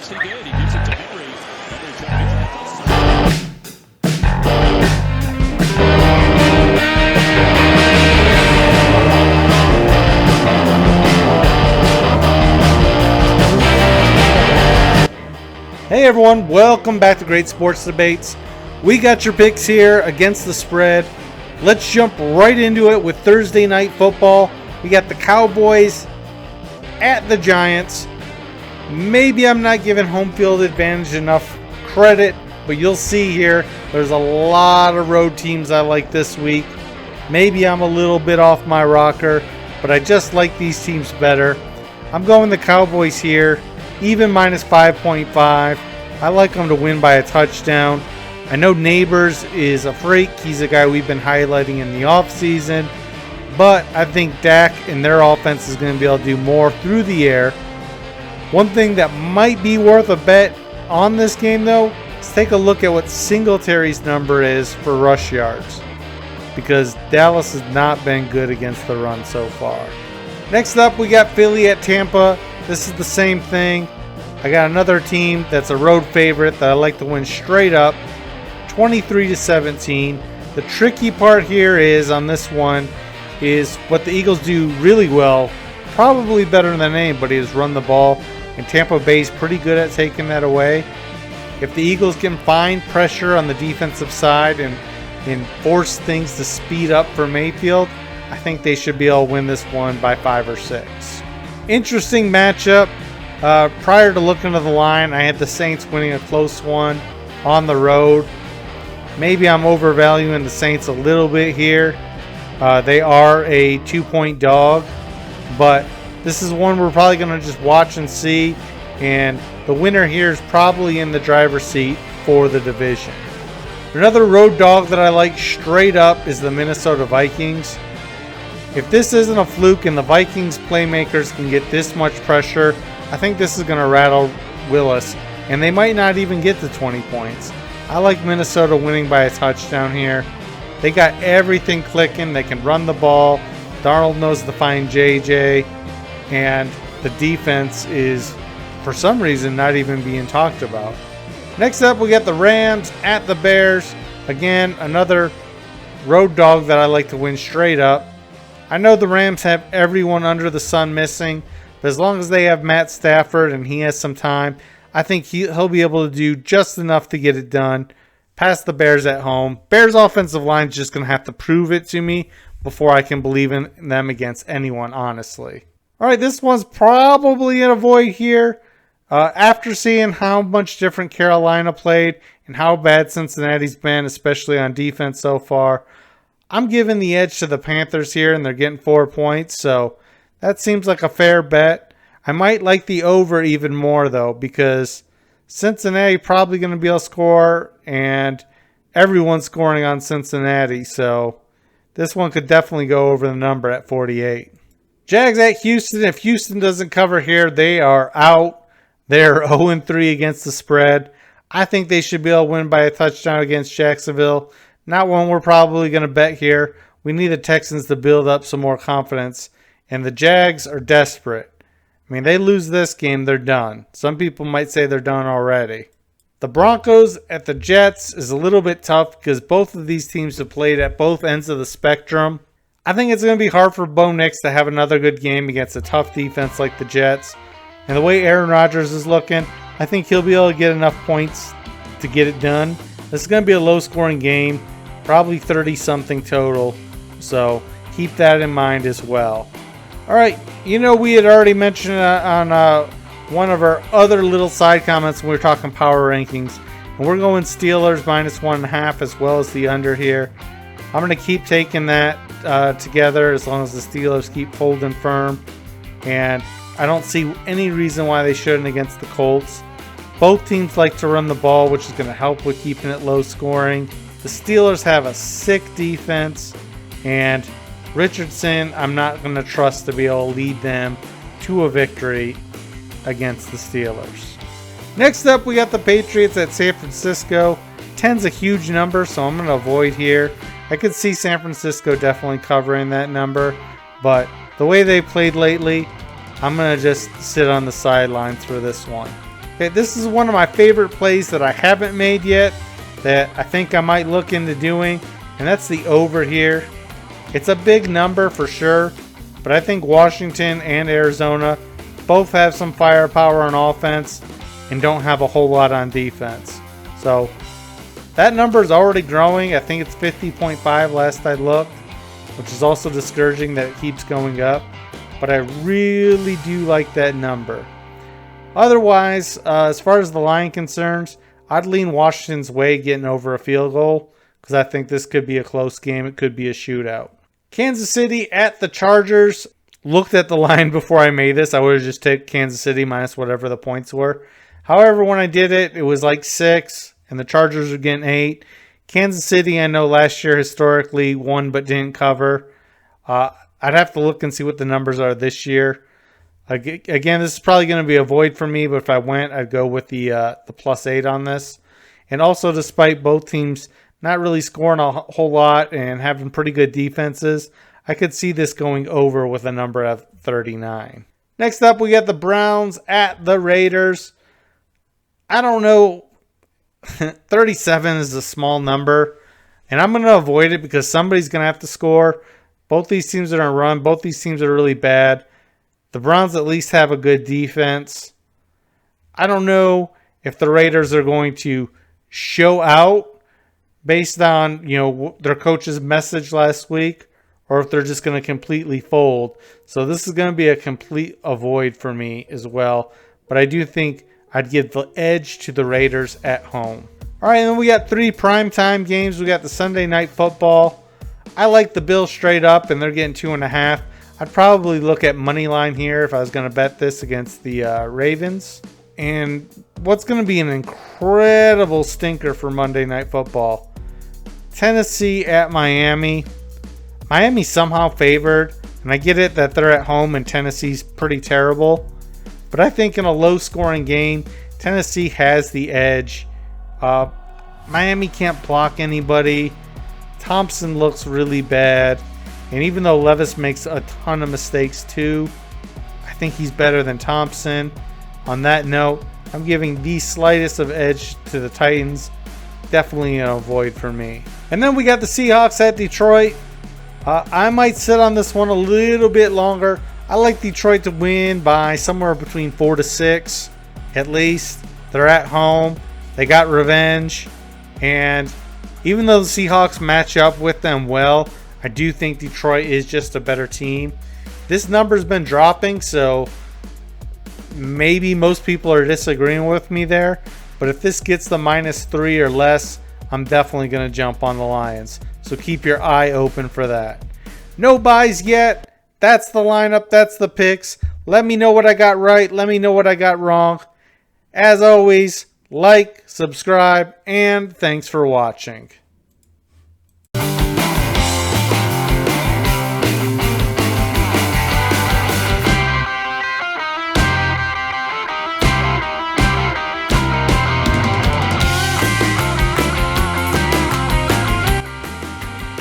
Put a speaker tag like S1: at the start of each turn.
S1: Yes, he did. He gives it to Henry. Henry trying to track this time.
S2: Hey everyone, welcome back to Great Sports Debates. We got your picks here against the spread. Let's jump right into it with Thursday Night Football. We got the Cowboys at the Giants. Maybe I'm not giving home field advantage enough credit, but you'll see here, there's a lot of road teams I like this week. Maybe I'm a little bit off my rocker, but I just like these teams better. I'm going the Cowboys here, even minus 5.5. I like them to win by a touchdown. I know Neighbors is a freak. He's a guy we've been highlighting in the offseason. But I think Dak and their offense is going to be able to do more through the air. One thing that might be worth a bet on this game, though, is take a look at what Singletary's number is for rush yards. Because Dallas has not been good against the run so far. Next up, we got Philly at Tampa. This is the same thing. I got another team that's a road favorite that I like to win straight up. 23-17. The tricky part here is on this one is what the Eagles do really well, probably better than anybody, is run the ball, and Tampa Bay's pretty good at taking that away. If the Eagles can find pressure on the defensive side and force things to speed up for Mayfield, I think they should be able to win this one by 5 or 6. Interesting matchup. Prior to looking at the line, I had the Saints winning a close one on the road. Maybe I'm overvaluing the Saints a little bit here. They are a 2-point dog, but this is one we're probably going to just watch and see, and the winner here is probably in the driver's seat for the division. Another road dog that I like straight up is the Minnesota Vikings. If this isn't a fluke and the Vikings playmakers can get this much pressure, I think this is going to rattle Willis, and they might not even get to 20 points. I like Minnesota winning by a touchdown here. They got everything clicking. They can run the ball. Darnold knows to find JJ. And the defense is, for some reason, not even being talked about. Next up, we got the Rams at the Bears. Again, another road dog that I like to win straight up. I know the Rams have everyone under the sun missing, but as long as they have Matt Stafford and he has some time, I think he'll be able to do just enough to get it done. Past the Bears at home. Bears offensive line is just going to have to prove it to me before I can believe in them against anyone, honestly. All right, this one's probably an avoid here. After seeing how much different Carolina played and how bad Cincinnati's been, especially on defense so far, I'm giving the edge to the Panthers here, and they're getting 4 points, so that seems like a fair bet. I might like the over even more, though, because Cincinnati probably going to be able to score, and everyone's scoring on Cincinnati, so this one could definitely go over the number at 48. Jags at Houston. If Houston doesn't cover here, they are out. They're 0-3 against the spread. I think they should be able to win by a touchdown against Jacksonville. Not one we're probably going to bet here. We need the Texans to build up some more confidence, and the Jags are desperate. I mean, they lose this game, they're done. Some people might say they're done already. The Broncos at the Jets is a little bit tough because both of these teams have played at both ends of the spectrum. I think it's going to be hard for Bo Nix to have another good game against a tough defense like the Jets. And the way Aaron Rodgers is looking, I think he'll be able to get enough points to get it done. This is going to be a low-scoring game, probably 30-something total. So keep that in mind as well. All right, you know we had already mentioned on one of our other little side comments when we were talking power rankings. And we're going Steelers minus 1.5 as well as the under here. I'm going to keep taking that together as long as the Steelers keep holding firm. And I don't see any reason why they shouldn't against the Colts. Both teams like to run the ball, which is going to help with keeping it low scoring. The Steelers have a sick defense, and Richardson, I'm not going to trust to be able to lead them to a victory against the Steelers. Next up, we got the Patriots at San Francisco. 10's a huge number, so I'm going to avoid here. I could see San Francisco definitely covering that number, but the way they played lately, I'm going to just sit on the sidelines for this one. Okay, this is one of my favorite plays that I haven't made yet that I think I might look into doing, and that's the over here. It's a big number for sure, but I think Washington and Arizona both have some firepower on offense and don't have a whole lot on defense. So that number is already growing. I think it's 50.5 last I looked, which is also discouraging that it keeps going up, but I really do like that number. Otherwise, as far as the line concerns, I'd lean Washington's way getting over a field goal because I think this could be a close game. It could be a shootout. Kansas City at the Chargers. Looked at the line before I made this. I would have just taken Kansas City minus whatever the points were. However, when I did it, it was like 6, and the Chargers were getting 8. Kansas City, I know last year historically won but didn't cover. I'd have to look and see what the numbers are this year. Again, this is probably going to be a void for me, but if I went, I'd go with the +8 on this. And also, despite both teams not really scoring a whole lot and having pretty good defenses, I could see this going over with a number of 39. Next up, we got the Browns at the Raiders. I don't know. 37 is a small number, and I'm going to avoid it because somebody's going to have to score. Both these teams are going to run. Both these teams are really bad. The Browns at least have a good defense. I don't know if the Raiders are going to show out based on, their coach's message last week, or if they're just going to completely fold. So this is going to be a complete avoid for me as well. But I do think I'd give the edge to the Raiders at home. All right, and then we got 3 primetime games. We got the Sunday Night Football. I like the Bills straight up, and they're getting 2.5. I'd probably look at money line here if I was going to bet this against the Ravens. And what's going to be an incredible stinker for Monday Night Football. Tennessee at Miami. Miami's somehow favored, and I get it that they're at home and Tennessee's pretty terrible. But I think in a low-scoring game, Tennessee has the edge. Miami can't block anybody. Thompson looks really bad. And even though Levis makes a ton of mistakes too, I think he's better than Thompson. On that note, I'm giving the slightest of edge to the Titans. Definitely an avoid for me. And then we got the Seahawks at Detroit. I might sit on this one a little bit longer. I like Detroit to win by somewhere between 4 to 6 at least. They're at home. They got revenge. And even though the Seahawks match up with them well, I do think Detroit is just a better team. This number's been dropping, so maybe most people are disagreeing with me there. But if this gets the -3 or less, I'm definitely going to jump on the Lions. So keep your eye open for that. No buys yet. That's the lineup. That's the picks. Let me know what I got right. Let me know what I got wrong. As always, like, subscribe, and thanks for watching.